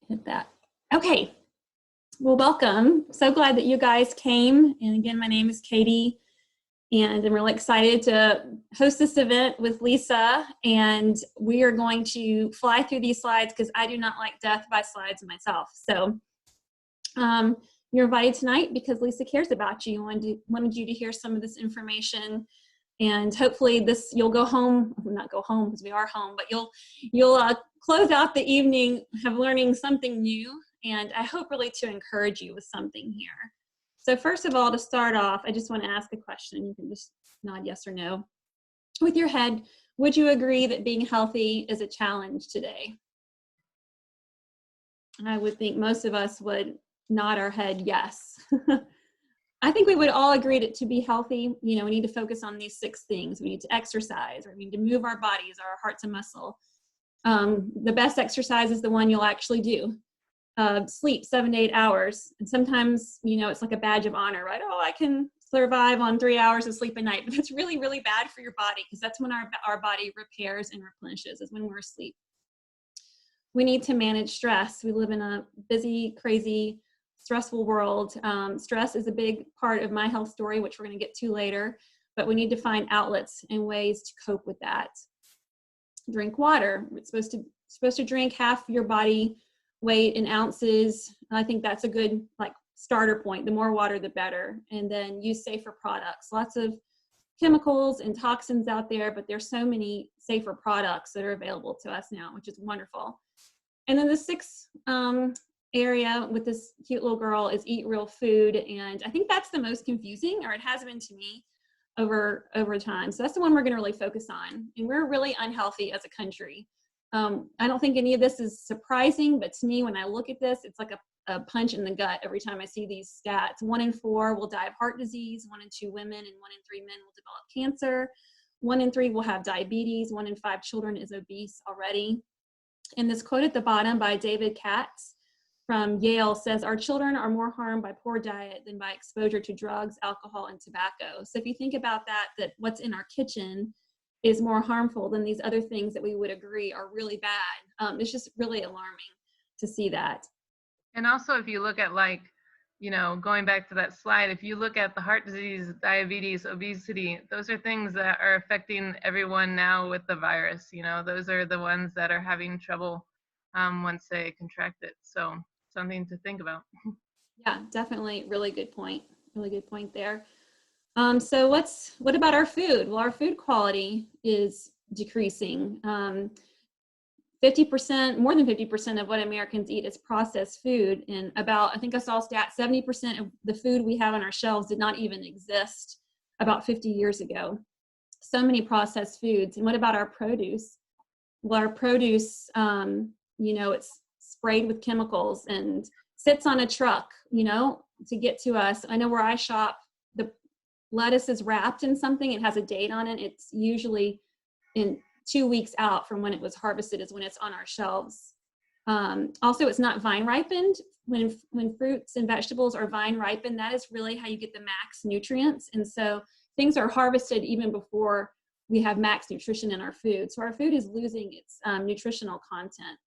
Hit that. Okay. Well, welcome. So glad that you guys came. And again, my name is Katie, and I'm really excited to host this event with Lisa. And we are going to fly through these slides because I do not like death by slides myself. So you're invited tonight because Lisa cares about you. Wanted you to hear some of this information. And hopefully you'll go home, not go home because we are home, but you'll close out the evening learning something new. And I hope really to encourage you with something here. So first of all, to start off, I just want to ask a question. You can just nod yes or no. With your head, would you agree that being healthy is a challenge today? I would think most of us would nod our head yes. I think we would all agree that to be healthy, we need to focus on these 6 things. We need to exercise, or we need to move our bodies, our heart's a muscle. The best exercise is the one you'll actually do. Sleep 7 to 8 hours. And sometimes, it's like a badge of honor, right? Oh, I can survive on 3 hours of sleep a night. But that's really, really bad for your body because that's when our body repairs and replenishes, is when we're asleep. We need to manage stress. We live in a busy, crazy, stressful world. Stress is a big part of my health story, which we're going to get to later, but we need to find outlets and ways to cope with that. Drink water. It's supposed to drink half your body weight in ounces. I think that's a good starter point. The more water, the better. And then use safer products. Lots of chemicals and toxins out there, but there's so many safer products that are available to us now, which is wonderful. And then the 6th area with this cute little girl is eat real food. And I think that's the most confusing, or it has been to me over time. So that's the one we're going to really focus on. And we're really unhealthy as a country. I don't think any of this is surprising, but to me, when I look at this, it's like a punch in the gut every time I see these stats. 1 in 4 will die of heart disease, 1 in 2 women, and 1 in 3 men will develop cancer. 1 in 3 will have diabetes. 1 in 5 children is obese already. And this quote at the bottom by David Katz from Yale says, "Our children are more harmed by poor diet than by exposure to drugs, alcohol, and tobacco." So if you think about that what's in our kitchen is more harmful than these other things that we would agree are really bad. It's just really alarming to see that. And also, if you look at going back to that slide, if you look at the heart disease, diabetes, obesity, those are things that are affecting everyone now with the virus. Those are the ones that are having trouble once they contract it. So something to think about. Yeah, definitely. Really good point. Really good point there. So what about our food? Well, our food quality is decreasing. 50%, more than 50% of what Americans eat is processed food. And I think I saw a stat, 70% of the food we have on our shelves did not even exist about 50 years ago. So many processed foods. And what about our produce? Well, our produce, it's sprayed with chemicals and sits on a truck, to get to us. I know where I shop, the lettuce is wrapped in something. It has a date on it. It's usually in 2 weeks out from when it was harvested is when it's on our shelves. Also, it's not vine ripened. When fruits and vegetables are vine ripened, that is really how you get the max nutrients. And so things are harvested even before we have max nutrition in our food. So our food is losing its nutritional content.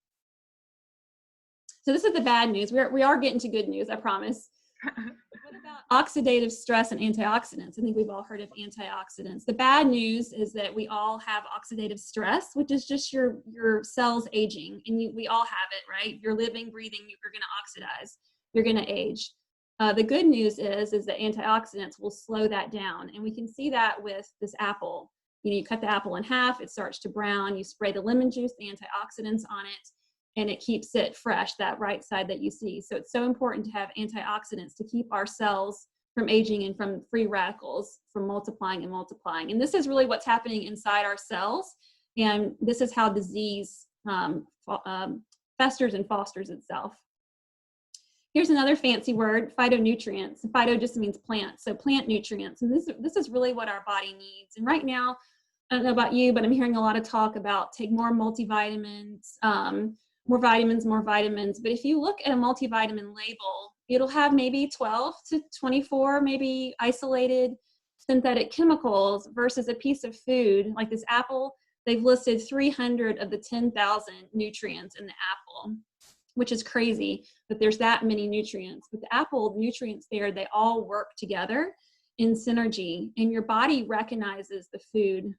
So this is the bad news. We are getting to good news, I promise. What about oxidative stress and antioxidants? I think we've all heard of antioxidants. The bad news is that we all have oxidative stress, which is just your cells aging, and we all have it, right? You're living, breathing, you're going to oxidize, you're going to age. The good news is that antioxidants will slow that down, and we can see that with this apple. You cut the apple in half, it starts to brown, you spray the lemon juice, the antioxidants on it, and it keeps it fresh, that right side that you see. So it's so important to have antioxidants to keep our cells from aging and from free radicals from multiplying and multiplying. And this is really what's happening inside our cells. And this is how disease festers and fosters itself. Here's another fancy word, phytonutrients. Phyto just means plant, so plant nutrients. And this is really what our body needs. And right now, I don't know about you, but I'm hearing a lot of talk about take more multivitamins, more vitamins. But if you look at a multivitamin label, it'll have maybe 12 to 24, maybe isolated synthetic chemicals versus a piece of food like this apple. They've listed 300 of the 10,000 nutrients in the apple. which is crazy that there's that many nutrients. But the apple nutrients there, they all work together in synergy, and your body recognizes the food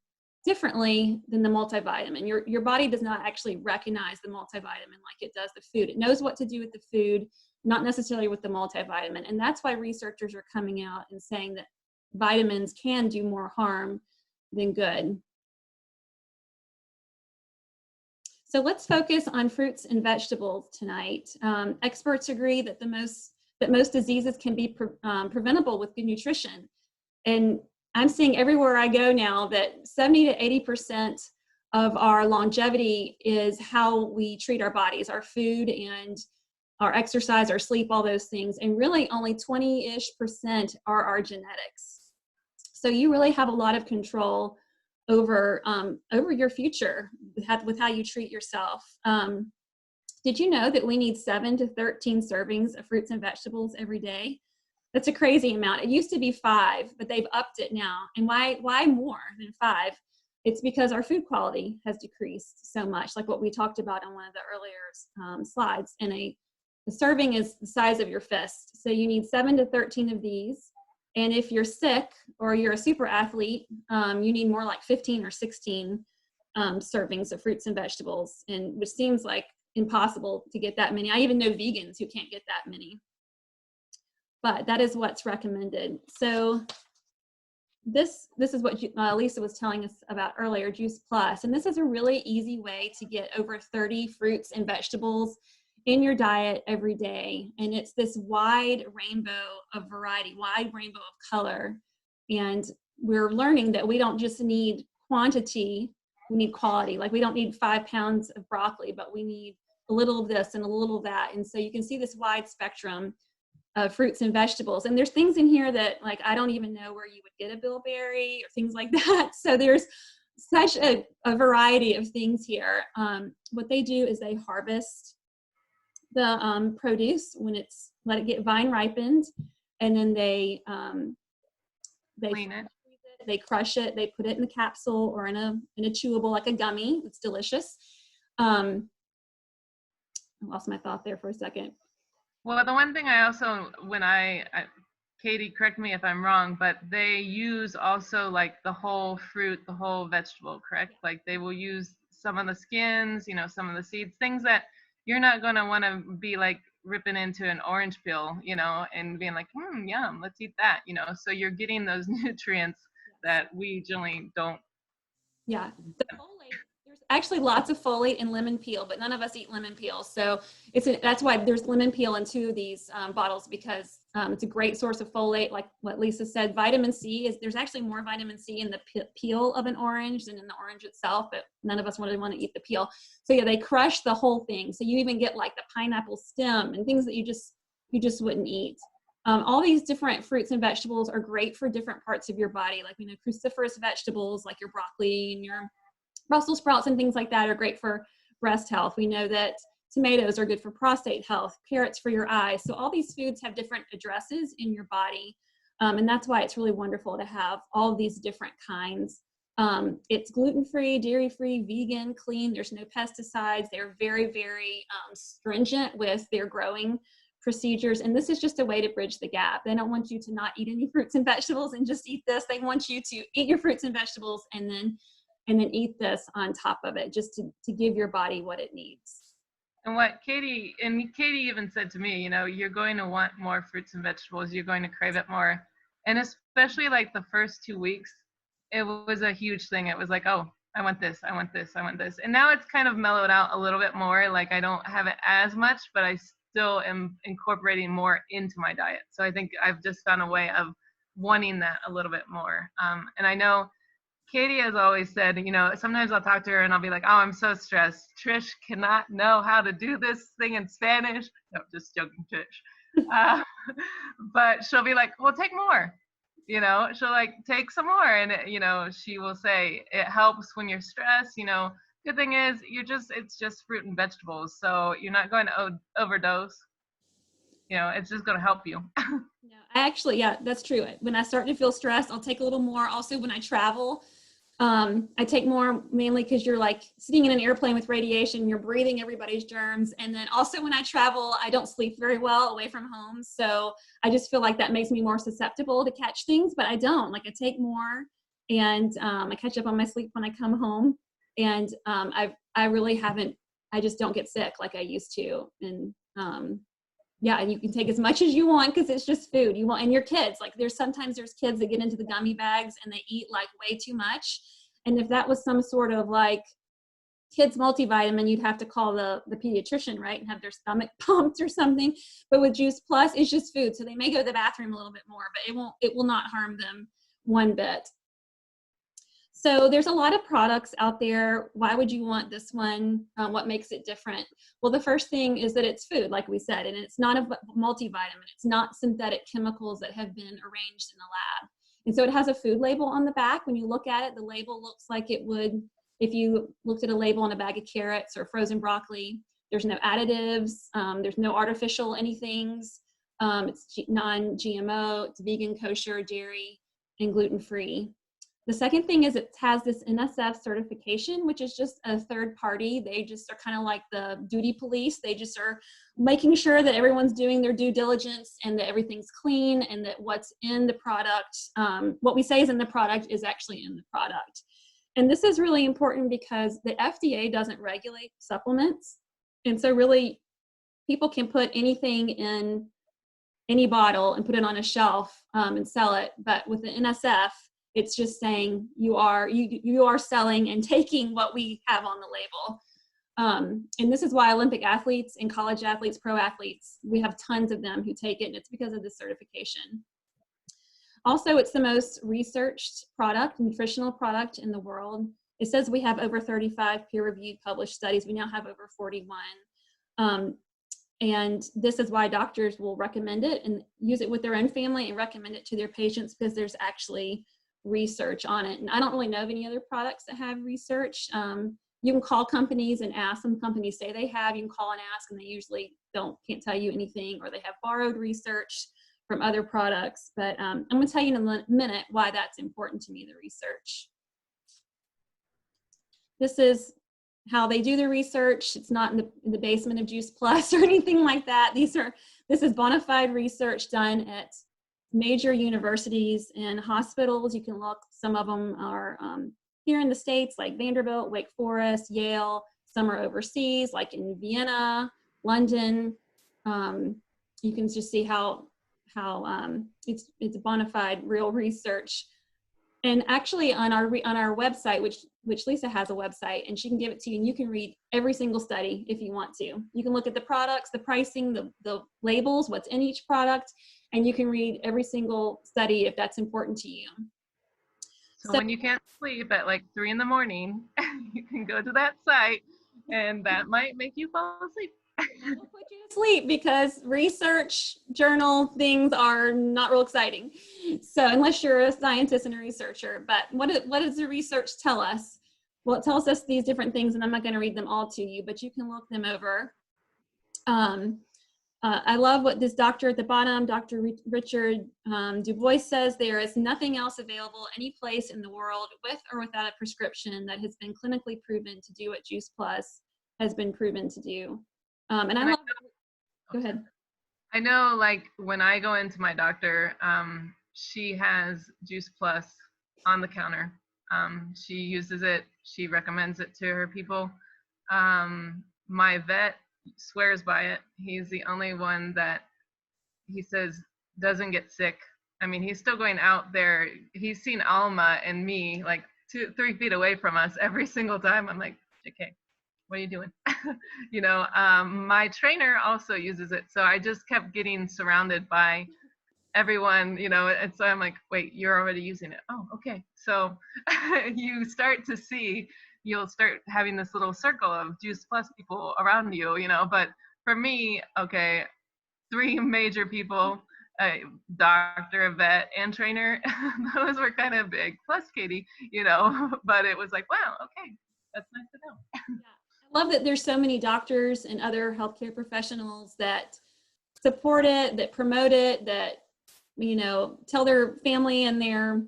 differently than the multivitamin. Your body does not actually recognize the multivitamin like it does the food. It knows what to do with the food, not necessarily with the multivitamin. And that's why researchers are coming out and saying that vitamins can do more harm than good. So let's focus on fruits and vegetables tonight. Experts agree that most diseases can be preventable with good nutrition. And I'm seeing everywhere I go now that 70 to 80% of our longevity is how we treat our bodies, our food and our exercise, our sleep, all those things. And really only 20-ish% are our genetics. So you really have a lot of control over your future with how you treat yourself. Did you know that we need 7 to 13 servings of fruits and vegetables every day? That's a crazy amount. It used to be 5, but they've upped it now. And why more than 5? It's because our food quality has decreased so much, like what we talked about on one of the earlier slides. And a serving is the size of your fist. So you need 7 to 13 of these. And if you're sick or you're a super athlete, you need more like 15 or 16 servings of fruits and vegetables, and which seems like impossible to get that many. I even know vegans who can't get that many. But that is what's recommended. So this is what Lisa was telling us about earlier, Juice Plus. And this is a really easy way to get over 30 fruits and vegetables in your diet every day. And it's this wide rainbow of variety, wide rainbow of color. And we're learning that we don't just need quantity, we need quality. Like we don't need 5 pounds of broccoli, but we need a little of this and a little of that. And so you can see this wide spectrum of fruits and vegetables. And there's things in here that like, I don't even know where you would get a bilberry or things like that. So there's such a variety of things here. What they do is they harvest the produce when let it get vine ripened, and then they Clean it. they crush it, they put it in the capsule or in a chewable like a gummy. It's delicious. I lost my thought there for a second. Well, the one thing I also, Katie, correct me if I'm wrong, but they use also like the whole fruit, the whole vegetable, correct? Like they will use some of the skins, some of the seeds, things that you're not going to want to be like ripping into an orange peel, and being like, yum, let's eat that, So you're getting those nutrients that we generally don't. Yeah, the folate, there's actually lots of folate in lemon peel, but none of us eat lemon peel. So that's why there's lemon peel in 2 of these bottles, because it's a great source of folate. Like what Lisa said, vitamin C there's actually more vitamin C in the peel of an orange than in the orange itself, but none of us want to eat the peel. So yeah, they crush the whole thing. So you even get like the pineapple stem and things that you just wouldn't eat. All these different fruits and vegetables are great for different parts of your body. Like we know cruciferous vegetables like your broccoli and your Brussels sprouts and things like that are great for breast health. We know that tomatoes are good for prostate health, carrots for your eyes. So all these foods have different addresses in your body. And that's why it's really wonderful to have all of these different kinds. It's gluten-free, dairy-free, vegan, clean. There's no pesticides. They're very, very stringent with their growing procedures. And this is just a way to bridge the gap. They don't want you to not eat any fruits and vegetables and just eat this. They want you to eat your fruits and vegetables and then eat this on top of it, just to give your body what it needs. And Katie even said to me, you're going to want more fruits and vegetables. You're going to crave it more. And especially like the first 2 weeks, it was a huge thing. It was like, oh, I want this, I want this, I want this. And now it's kind of mellowed out a little bit more. Like I don't have it as much, but I still am incorporating more into my diet. So I think I've just found a way of wanting that a little bit more. And I know Katie has always said, sometimes I'll talk to her and I'll be like, oh, I'm so stressed. Trish cannot know how to do this thing in Spanish. No, just joking, Trish. But she'll be like, well, take more. She'll like take some more. And, she will say it helps when you're stressed. Good thing is it's just fruit and vegetables. So you're not going to overdose. It's just going to help you. Yeah, that's true. When I start to feel stressed, I'll take a little more. Also, when I travel, I take more mainly because you're like sitting in an airplane with radiation, you're breathing everybody's germs. And then also when I travel, I don't sleep very well away from home. So I just feel like that makes me more susceptible to catch things, but I don't. Like I take more and I catch up on my sleep when I come home. And I really haven't, I just don't get sick like I used to. And yeah, and you can take as much as you want because it's just food you want. And your kids, like sometimes there's kids that get into the gummy bags and they eat like way too much. And if that was some sort of like kids multivitamin, you'd have to call the pediatrician, right, and have their stomach pumped or something. But with Juice Plus, it's just food, so they may go to the bathroom a little bit more, but it will not harm them one bit. So there's a lot of products out there. Why would you want this one? What makes it different? Well, the first thing is that it's food, like we said, and it's not a multivitamin. It's not synthetic chemicals that have been arranged in the lab. And so it has a food label on the back. When you look at it, the label looks like it would if you looked at a label on a bag of carrots or frozen broccoli. There's no additives. There's no artificial anythings. It's non-GMO. It's vegan, kosher, dairy, and gluten-free. The second thing is it has this NSF certification, which is just a third party. They just are kind of like the duty police. They just are making sure that everyone's doing their due diligence and that everything's clean and that what's in the product, what we say is in the product is actually in the product. And this is really important because the FDA doesn't regulate supplements. And so really people can put anything in any bottle and put it on a shelf and sell it. But with the NSF, it's just saying you are selling and taking what we have on the label. And this is why Olympic athletes and college athletes, pro athletes, we have tons of them who take it, and it's because of the certification. Also, it's the most researched product, nutritional product in the world. It says we have over 35 peer-reviewed published studies. We now have over 41. And this is why doctors will recommend it and use it with their own family and recommend it to their patients because there's actually research on it. And I don't really know of any other products that have research. You can call companies and ask. Some companies say they have. You can call and ask, and they usually can't tell you anything, or they have borrowed research from other products. But I'm going to tell you in a minute why that's important to me, the research. This is how they do the research. It's not in the basement of Juice Plus or anything like that. This is bona fide research done at major universities and hospitals. You can look, some of them are here in the States, like Vanderbilt, Wake Forest, Yale. Some are overseas, like in Vienna, London. You can just see how it's bona fide real research. And actually on our website, which Lisa has a website, and she can give it to you, and you can read every single study if you want to. You can look at the products, the pricing, the labels, what's in each product, and you can read every single study if that's important to you. So when you can't sleep at like 3 in the morning, you can go to that site, and that might make you fall asleep. It'll put you to sleep because research journal things are not real exciting. So unless you're a scientist and a researcher, but what does the research tell us? Well, it tells us these different things, and I'm not going to read them all to you, but you can look them over. I love what this doctor at the bottom, Dr. Richard Dubois, says. There is nothing else available any place in the world with or without a prescription that has been clinically proven to do what Juice Plus has been proven to do. And I love, go ahead. I know, like, when I go into my doctor, she has Juice Plus on the counter. She uses it. She recommends it to her people. My vet swears by it. He's the only one that he says doesn't get sick. I mean, he's still going out there. He's seen Alma and me like 2-3 feet away from us every single time. I'm like, okay, what are you doing? You know, my trainer also uses it. So I just kept getting surrounded by everyone, you know, and so I'm like, wait, you're already using it. Oh, okay. So you start to see, you'll start having this little circle of Juice Plus people around you, you know. But for me, okay, 3 major people, a doctor, a vet, and trainer, those were kind of big, plus Katie, you know. But it was like, wow, okay, that's nice to know. Yeah. I love that there's so many doctors and other healthcare professionals that support it, that promote it, that, you know, tell their family and their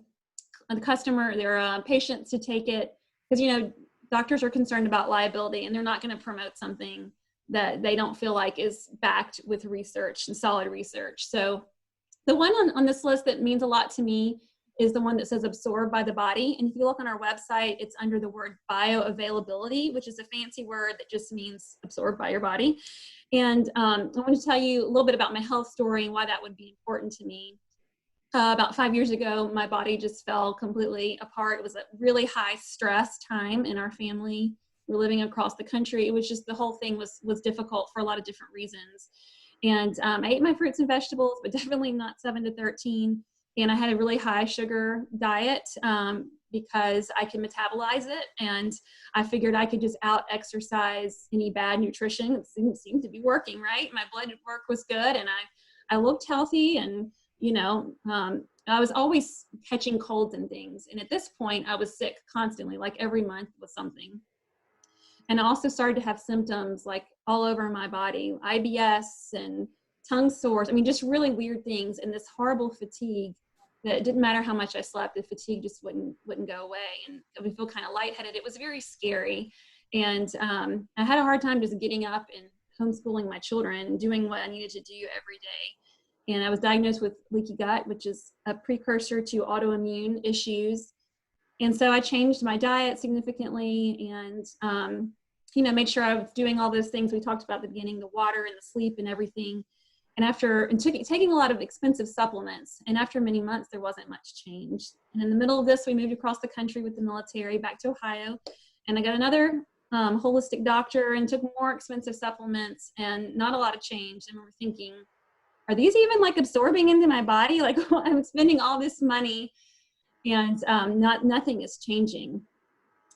their patients to take it, because, you know, doctors are concerned about liability, and they're not going to promote something that they don't feel like is backed with research and solid research. So the one on this list that means a lot to me is the one that says absorbed by the body. And if you look on our website, it's under the word bioavailability, which is a fancy word that just means absorbed by your body. And I want to tell you a little bit about my health story and why that would be important to me. About 5 years ago, my body just fell completely apart. It was a really high stress time in our family. We're living across the country. It was just, the whole thing was difficult for a lot of different reasons. And I ate my fruits and vegetables, but definitely not 7 to 13. And I had a really high sugar diet because I can metabolize it. And I figured I could just out exercise any bad nutrition. It seemed to be working, right? My blood work was good, and I looked healthy, and you know, I was always catching colds and things. And at this point, I was sick constantly, like every month with something. And I also started to have symptoms like all over my body, IBS and tongue sores. I mean, just really weird things, and this horrible fatigue that it didn't matter how much I slept, the fatigue just wouldn't go away. And I would feel kind of lightheaded. It was very scary. And I had a hard time just getting up and homeschooling my children and doing what I needed to do every day. And I was diagnosed with leaky gut, which is a precursor to autoimmune issues. And so I changed my diet significantly, and you know, made sure I was doing all those things we talked about at the beginning, the water and the sleep and everything. And taking a lot of expensive supplements. And after many months, there wasn't much change. And in the middle of this, we moved across the country with the military back to Ohio. And I got another holistic doctor and took more expensive supplements, and not a lot of change. And we were thinking, are these even like absorbing into my body? Like, I'm spending all this money, and nothing is changing.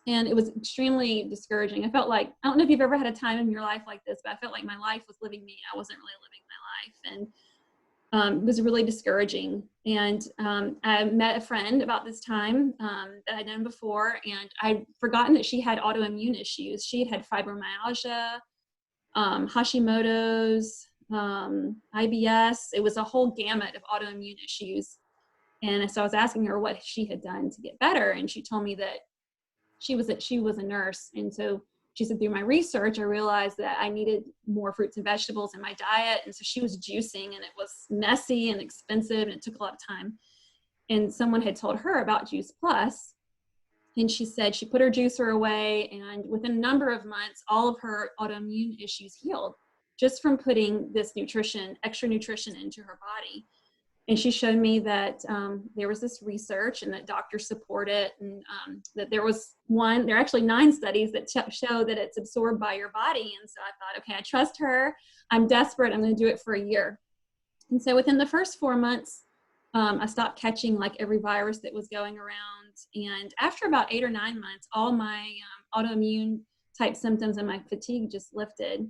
And it was extremely discouraging. I felt like, I don't know if you've ever had a time in your life like this, but I felt like my life was living me. I wasn't really living my life. And it was really discouraging. And I met a friend about this time that I'd known before, and I'd forgotten that she had autoimmune issues. She had fibromyalgia, Hashimoto's, IBS. It was a whole gamut of autoimmune issues. And so I was asking her what she had done to get better. And she told me that she was a nurse. And so she said, through my research, I realized that I needed more fruits and vegetables in my diet. And so she was juicing, and it was messy and expensive, and it took a lot of time. And someone had told her about Juice Plus. And she said she put her juicer away, and within a number of months, all of her autoimmune issues healed just from putting this extra nutrition into her body. And she showed me that there was this research, and that doctors support it, and that there are actually 9 studies that show that it's absorbed by your body. And so I thought, okay, I trust her. I'm desperate. I'm going to do it for a year. And so within the first 4 months, I stopped catching like every virus that was going around. And after about 8 or 9 months, all my autoimmune type symptoms and my fatigue just lifted.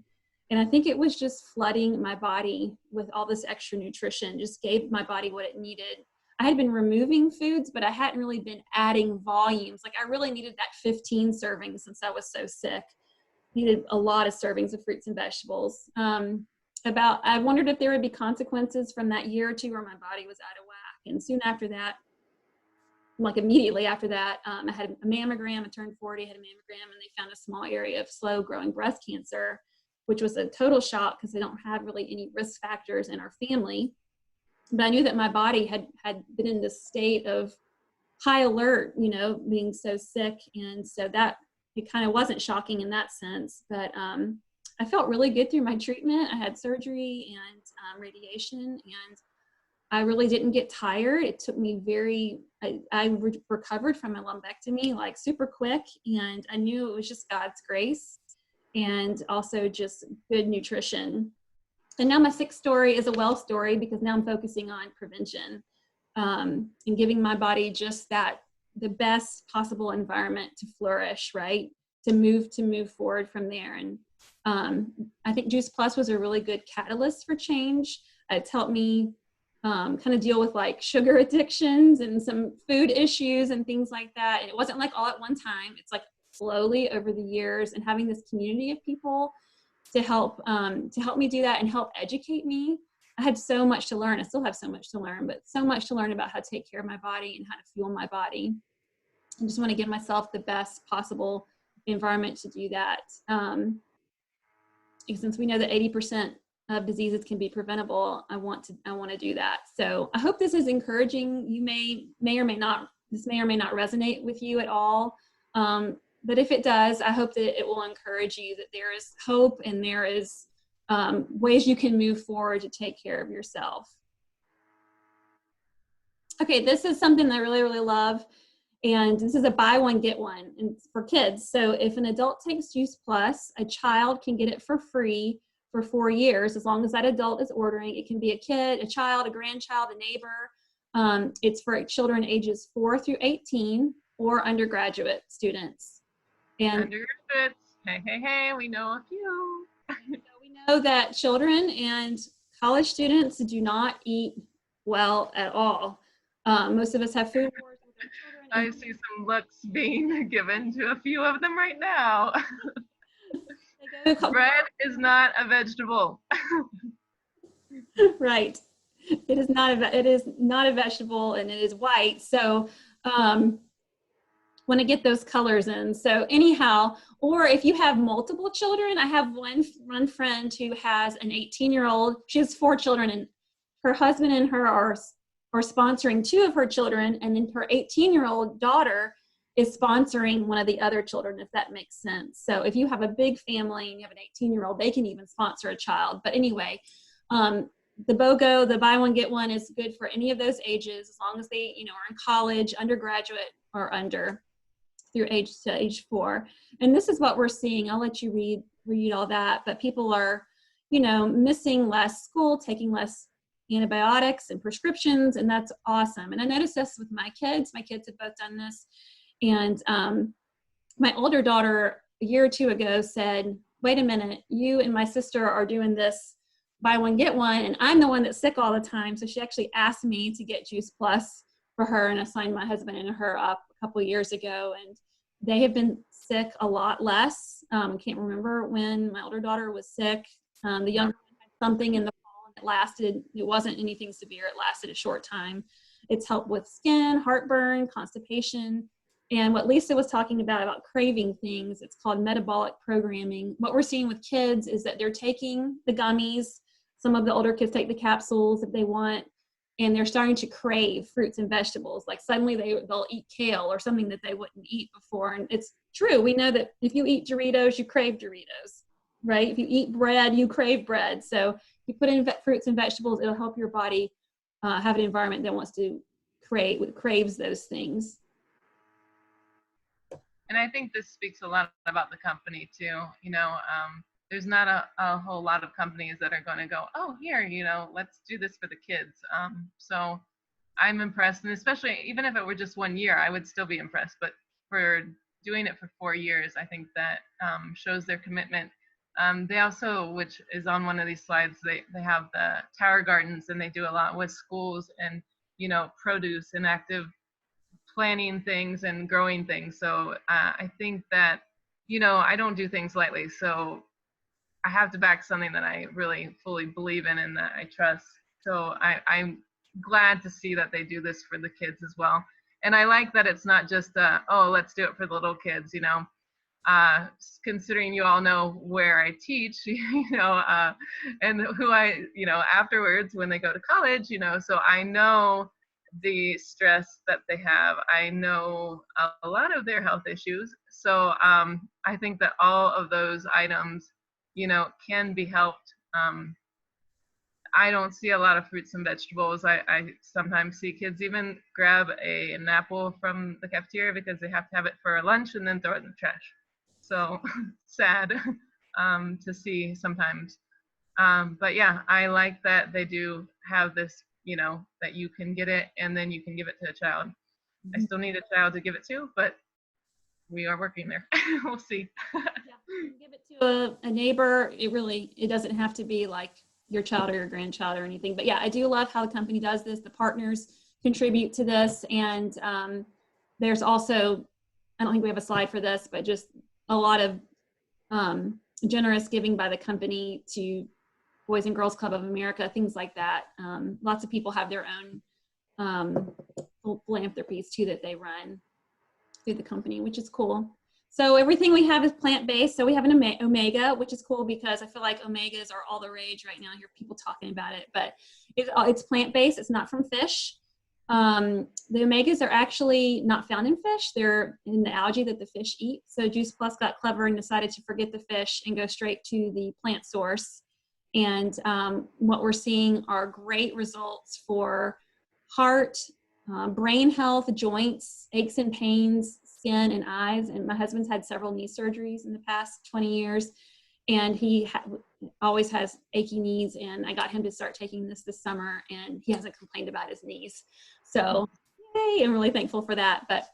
And I think it was just flooding my body with all this extra nutrition, just gave my body what it needed. I had been removing foods, but I hadn't really been adding volumes. Like, I really needed that 15 servings since I was so sick. Needed a lot of servings of fruits and vegetables. I wondered if there would be consequences from that year or two where my body was out of whack. And soon after that, like immediately after that, I had a mammogram. I turned 40, had a mammogram, and they found a small area of slow growing breast cancer, which was a total shock because they don't have really any risk factors in our family. But I knew that my body had been in this state of high alert, you know, being so sick. And so that it kind of wasn't shocking in that sense. But I felt really good through my treatment. I had surgery and radiation, and I really didn't get tired. It took me I recovered from my lumpectomy like super quick. And I knew it was just God's grace, and also just good nutrition. And now my 6th story is a well story, because now I'm focusing on prevention and giving my body just the best possible environment to flourish, right? To move forward from there. And I think Juice Plus was a really good catalyst for change. It's helped me kind of deal with like sugar addictions and some food issues and things like that. And it wasn't like all at one time. It's like slowly over the years, and having this community of people to help me do that and help educate me. I had so much to learn. I still have so much to learn, but so much to learn about how to take care of my body and how to fuel my body. I just want to give myself the best possible environment to do that. Since we know that 80% of diseases can be preventable, I want to do that. So I hope this is encouraging. You may or may not, this may or may not resonate with you at all. But if it does, I hope that it will encourage you that there is hope and there is ways you can move forward to take care of yourself. Okay, this is something that I really, really love. And this is a buy one, get one, and it's for kids. So if an adult takes Juice Plus, a child can get it for free for 4 years, as long as that adult is ordering. It can be a kid, a child, a grandchild, a neighbor. It's for children ages 4 through 18 or undergraduate students. And undergraduates, hey, we know a few. we know that children and college students do not eat well at all. Most of us have food wars with our children. I see some looks being given to a few of them right now. Bread is not a vegetable. Right. It is not a vegetable, and it is white. So want to get those colors in. So anyhow, or if you have multiple children, I have one friend who has an 18-year-old. She has 4 children, and her husband and her are sponsoring 2 of her children, and then her 18-year-old daughter is sponsoring one of the other children, if that makes sense. So if you have a big family and you have an 18-year-old, they can even sponsor a child. But anyway, the BOGO, the buy one, get one, is good for any of those ages, as long as they, are in college, undergraduate, or under, through age 4. And this is what we're seeing. I'll let you read all that, but people are, missing less school, taking less antibiotics and prescriptions, and that's awesome. And I noticed this with my kids. My kids have both done this. And my older daughter, a year or 2 ago, said, wait a minute, you and my sister are doing this buy one, get one, and I'm the one that's sick all the time. So she actually asked me to get Juice Plus for her, and I signed my husband and her up a couple of years ago, and they have been sick a lot less. Can't remember when my older daughter was sick. The younger one had something in the fall, and it wasn't anything severe. It lasted a short time. It's helped with skin, heartburn, constipation. And what Lisa was talking about craving things, it's called metabolic programming. What we're seeing with kids is that they're taking the gummies. Some of the older kids take the capsules if they want, and they're starting to crave fruits and vegetables. Like suddenly they'll eat kale or something that they wouldn't eat before. And it's true. We know that if you eat Doritos, you crave Doritos, right? If you eat bread, you crave bread. So if you put in fruits and vegetables, it'll help your body have an environment that wants to craves those things. And I think this speaks a lot about the company too. There's not a whole lot of companies that are going to go, oh, here, let's do this for the kids. So I'm impressed. And especially, even if it were just 1 year, I would still be impressed. But for doing it for 4 years, I think that shows their commitment. They also, which is on one of these slides, they have the tower gardens, and they do a lot with schools and, produce and active planting things and growing things. So I think that, I don't do things lightly. So I have to back something that I really fully believe in and that I trust. So I'm glad to see that they do this for the kids as well. And I like that it's not just, oh, let's do it for the little kids, considering you all know where I teach, and who I, afterwards when they go to college, so I know the stress that they have. I know a lot of their health issues. So I think that all of those items, can be helped. I don't see a lot of fruits and vegetables. I sometimes see kids even grab an apple from the cafeteria because they have to have it for lunch and then throw it in the trash. So sad to see sometimes. But yeah, I like that they do have this, that you can get it and then you can give it to a child. Mm-hmm. I still need a child to give it to, but we are working there. We'll see. Yeah, you can give it to a neighbor. It doesn't have to be like your child or your grandchild or anything. But yeah, I do love how the company does this. The partners contribute to this. And there's also, I don't think we have a slide for this, but just a lot of generous giving by the company to Boys and Girls Club of America, things like that. Lots of people have their own philanthropies too that they run through the company, which is cool. So everything we have is plant-based. So we have an omega, which is cool because I feel like omegas are all the rage right now. I hear people talking about it, but it's plant-based. It's not from fish. The omegas are actually not found in fish. They're in the algae that the fish eat. So Juice Plus got clever and decided to forget the fish and go straight to the plant source. And what we're seeing are great results for heart, brain health, joints, aches and pains, skin, and eyes. And my husband's had several knee surgeries in the past 20 years, and he always has achy knees. And I got him to start taking this summer, and he hasn't complained about his knees. So, yay, I'm really thankful for that. But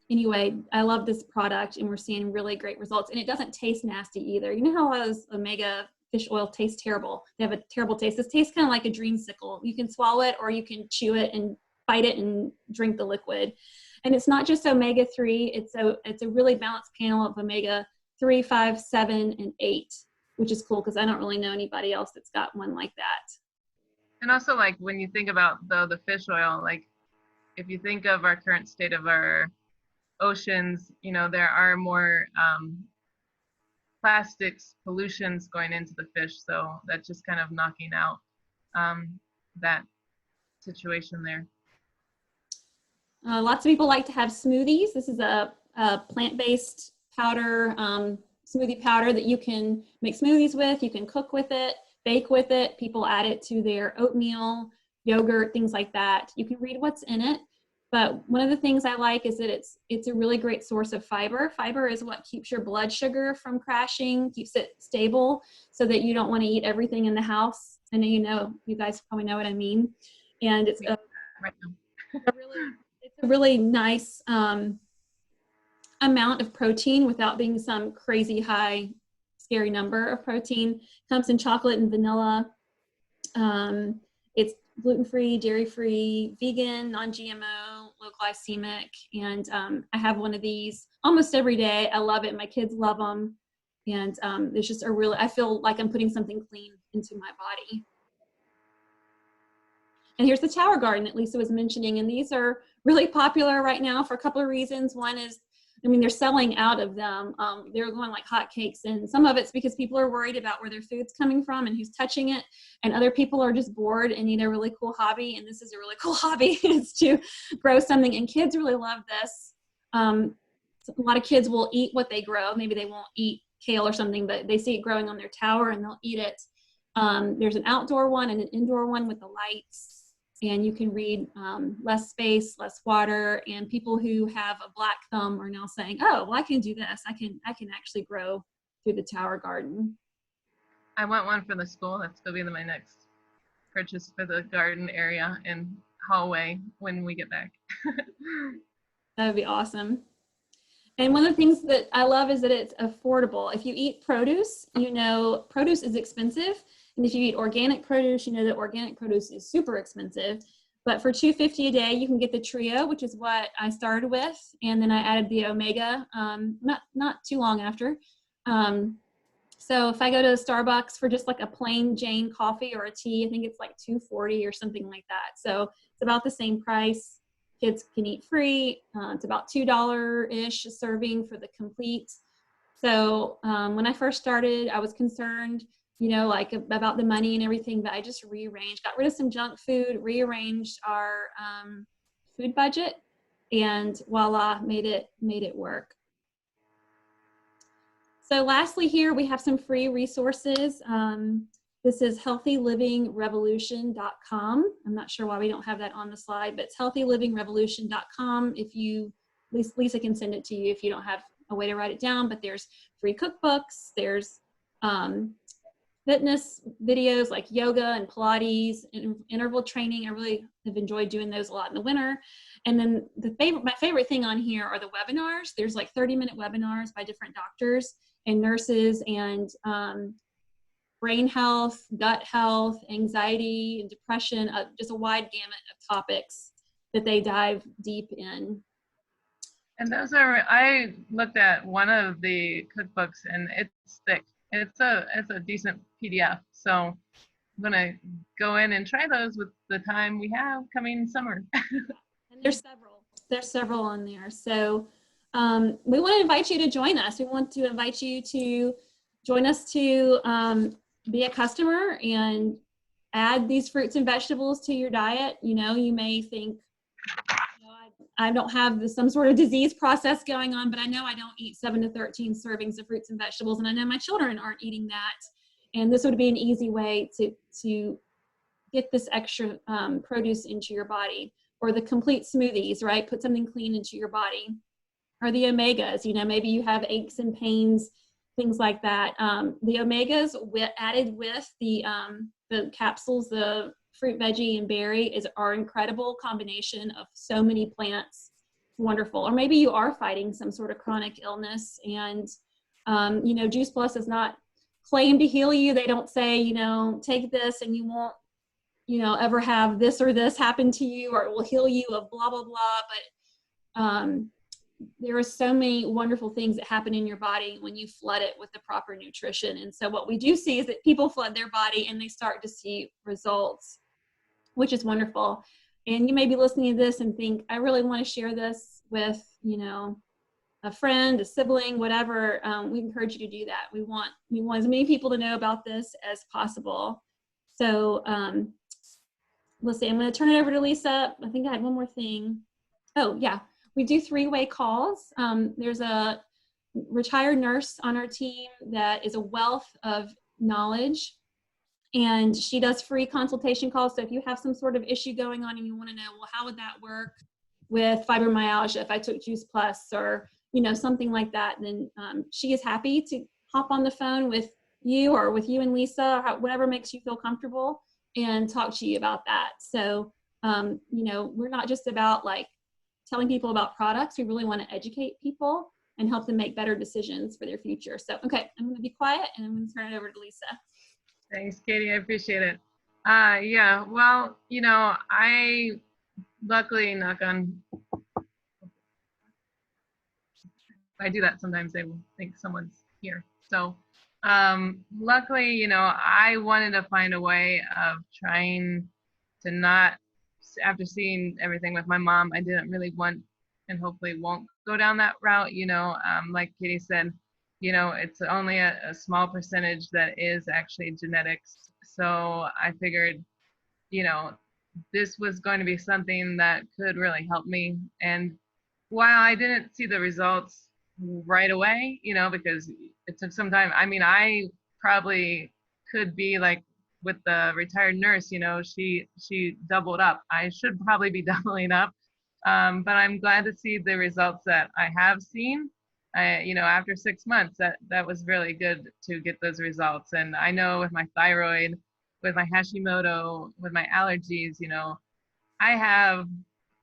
anyway, I love this product, and we're seeing really great results. And it doesn't taste nasty either. You know how those omega fish oil tastes terrible? They have a terrible taste. This tastes kind of like a dreamsicle. You can swallow it, or you can chew it and bite it and drink the liquid. And it's not just omega-3. It's a really balanced panel of omega-3, 5, 7, and 8, which is cool because I don't really know anybody else that's got one like that. And also, like, when you think about the fish oil, like, if you think of our current state of our oceans, you know, there are more plastics pollutions going into the fish, so that's just kind of knocking out that situation there. Lots of people like to have smoothies. This is a plant-based powder, smoothie powder that you can make smoothies with. You can cook with it, bake with it. People add it to their oatmeal, yogurt, things like that. You can read what's in it. But one of the things I like is that it's a really great source of fiber. Fiber is what keeps your blood sugar from crashing, keeps it stable so that you don't want to eat everything in the house. I know you guys probably know what I mean. And it's a really nice amount of protein without being some crazy high, scary number of protein. Comes in chocolate and vanilla. It's gluten-free, dairy-free, vegan, non-GMO, low glycemic, and I have one of these almost every day. I love it. My kids love them, and it's just I feel like I'm putting something clean into my body. And here's the Tower Garden that Lisa was mentioning, and these are really popular right now for a couple of reasons. One is, they're selling out of them. They're going like hotcakes, and some of it's because people are worried about where their food's coming from and who's touching it, and other people are just bored and need a really cool hobby, and this is a really cool hobby. It's to grow something, and kids really love this. A lot of kids will eat what they grow. Maybe they won't eat kale or something, but they see it growing on their tower and they'll eat it. There's an outdoor one and an indoor one with the lights. And you can read less space, less water, and people who have a black thumb are now saying, oh, well, I can do this. I can actually grow through the Tower Garden. I want one for the school. That's going to be my next purchase for the garden area and hallway when we get back. That would be awesome. And one of the things that I love is that it's affordable. If you eat produce, produce is expensive. And if you eat organic produce, you know that organic produce is super expensive. But for $2.50 a day, you can get the trio, which is what I started with. And then I added the omega not too long after. So if I go to Starbucks for just like a plain Jane coffee or a tea, I think it's like $2.40 or something like that. So it's about the same price. Kids can eat free. It's about $2-ish a serving for the complete. So when I first started, I was concerned, about the money and everything, but I just got rid of some junk food, rearranged our food budget, and voila, made it work. So lastly here, we have some free resources. This is healthylivingrevolution.com. I'm not sure why we don't have that on the slide, but it's healthylivingrevolution.com. Lisa can send it to you if you don't have a way to write it down, but there's free cookbooks, there's fitness videos like yoga and Pilates and interval training. I really have enjoyed doing those a lot in the winter. And then my favorite thing on here are the webinars. There's like 30-minute webinars by different doctors and nurses, and brain health, gut health, anxiety, and depression, just a wide gamut of topics that they dive deep in. And I looked at one of the cookbooks, and it's thick. It's a decent PDF. So I'm gonna go in and try those with the time we have coming summer. And there's several. There's several on there. So we want to invite you to join us. We want to invite you to join us to be a customer and add these fruits and vegetables to your diet. You know, you may think, you know, I don't have some sort of disease process going on, but I know I don't eat 7 to 13 servings of fruits and vegetables, and I know my children aren't eating that. And this would be an easy way to get this extra produce into your body. Or the complete smoothies, right? Put something clean into your body. Or the omegas, you know, maybe you have aches and pains, things like that. The omegas added with the capsules, the fruit, veggie, and berry is our incredible combination of so many plants. It's wonderful. Or maybe you are fighting some sort of chronic illness, and you know, Juice Plus does not claim to heal you. They don't say, you know, take this and you won't, you know, ever have this or this happen to you, or it will heal you of blah, blah, blah. But there are so many wonderful things that happen in your body when you flood it with the proper nutrition. And so what we do see is that people flood their body and they start to see results, which is wonderful. And you may be listening to this and think, I really want to share this with, you know, a friend, a sibling, whatever. We encourage you to do that. We want as many people to know about this as possible. So let's see, I'm going to turn it over to Lisa. I think I had one more thing. Oh, yeah. We do 3-way calls. There's a retired nurse on our team that is a wealth of knowledge, and she does free consultation calls. So if you have some sort of issue going on and you want to know, well, how would that work with fibromyalgia if I took Juice Plus, or, you know, something like that, then she is happy to hop on the phone with you or with you and Lisa, or whatever makes you feel comfortable, and talk to you about that. So, you know, we're not just about like telling people about products. We really want to educate people and help them make better decisions for their future. So, okay, I'm going to be quiet and I'm going to turn it over to Lisa. Thanks, Katie. I appreciate it. Yeah, well, you know, I luckily, knock on, I do that sometimes, they will think someone's here. So luckily, you know, I wanted to find a way of trying to not, after seeing everything with my mom, I didn't really want, and hopefully won't go down that route. You know, like Katie said, you know, it's only a small percentage that is actually genetics. So I figured, you know, this was going to be something that could really help me. And while I didn't see the results right away, you know, because it took some time. I mean, I probably could be like with the retired nurse, you know, she doubled up. I should probably be doubling up. But I'm glad to see the results that I have seen. You know, after 6 months, that was really good to get those results. And I know with my thyroid, with my Hashimoto, with my allergies, you know, I have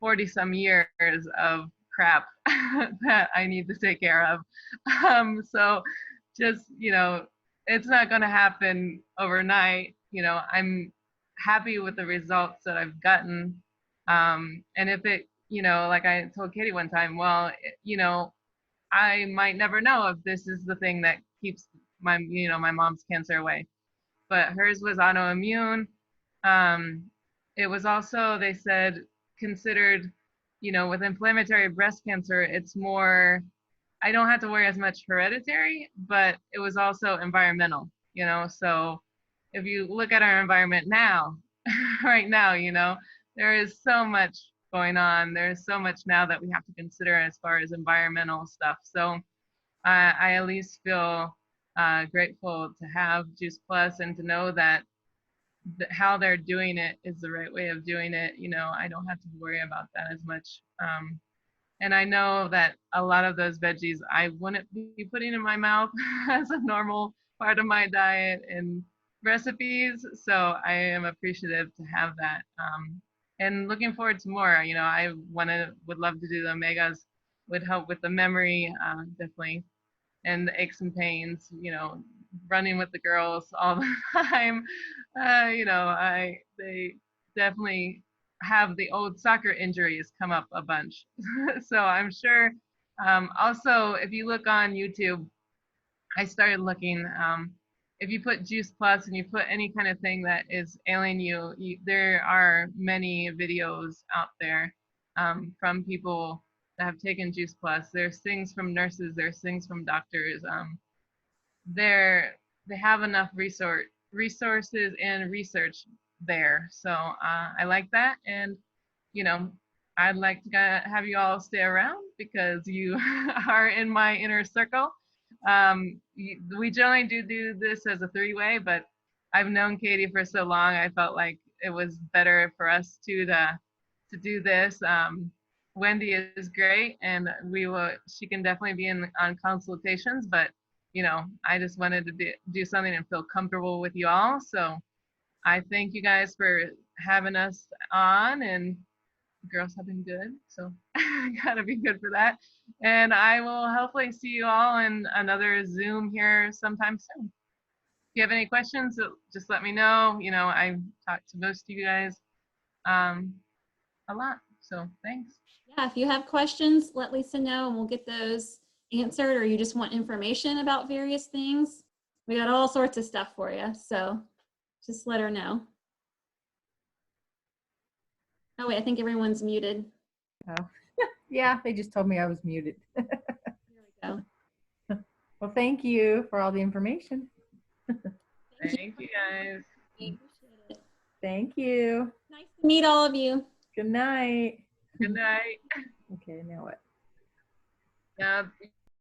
40 some years of crap that I need to take care of. So just, you know, it's not going to happen overnight. You know, I'm happy with the results that I've gotten. And if it, you know, like I told Katie one time, well, you know, I might never know if this is the thing that keeps my, you know, my mom's cancer away. But hers was autoimmune. Um, it was also, they said, considered, you know, with inflammatory breast cancer, it's more, I don't have to worry as much hereditary, but it was also environmental, you know. So if you look at our environment now, right now, you know, there is so much going on. There's so much now that we have to consider as far as environmental stuff. So I at least feel grateful to have Juice Plus and to know that how they're doing it is the right way of doing it. You know, I don't have to worry about that as much. And I know that a lot of those veggies I wouldn't be putting in my mouth as a normal part of my diet and recipes. So I am appreciative to have that. And looking forward to more. You know, I would love to do the omegas, would help with the memory, definitely, and the aches and pains, you know, running with the girls all the time. You know, they definitely have the old soccer injuries come up a bunch. So I'm sure. Also, if you look on YouTube, I started looking. If you put Juice Plus and you put any kind of thing that is ailing you, there are many videos out there from people that have taken Juice Plus. There's things from nurses. There's things from doctors. They have enough resources and research there. So I like that, and you know, I'd like to have you all stay around because you are in my inner circle. We generally do this as a three-way, but I've known Katie for so long. I felt like it was better for us to do this. Wendy is great, and she can definitely be on consultations, but I just wanted to do something and feel comfortable with you all. So I thank you guys for having us on, and the girls have been good. So gotta be good for that. And I will hopefully see you all in another Zoom here sometime soon. If you have any questions, just let me know. I talk to most of you guys a lot. So thanks. Yeah, if you have questions, let Lisa know and we'll get those answered, or you just want information about various things. We got all sorts of stuff for you, so just let her know. Oh wait, I think everyone's muted. Oh, yeah, they just told me I was muted. There we go. Well, thank you for all the information. Thank you guys. Appreciate it. Thank you. Nice to meet all of you. Good night. Good night. Okay, now what? Now